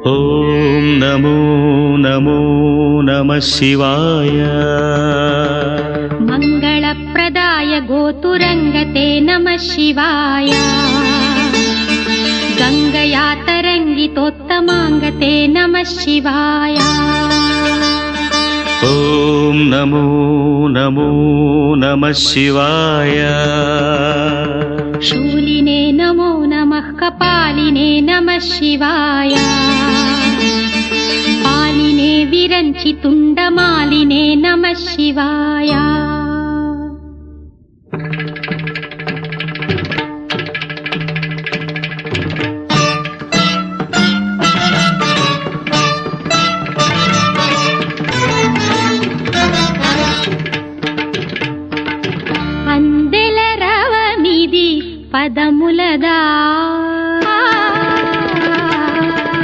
ఓం నమో నమో నమః శివాయ. మంగళప్రదాయ గోతురంగతే నమః శివాయ. గంగయా తరంగితోత్తమాంగతే నమః శివాయ. ఓం నమో నమో నమః శివాయ. శూలినే నమో నమః కపాలినే నమః శివాయ. పాలినే విరంచి తుండమాలినే నమః శివాయ.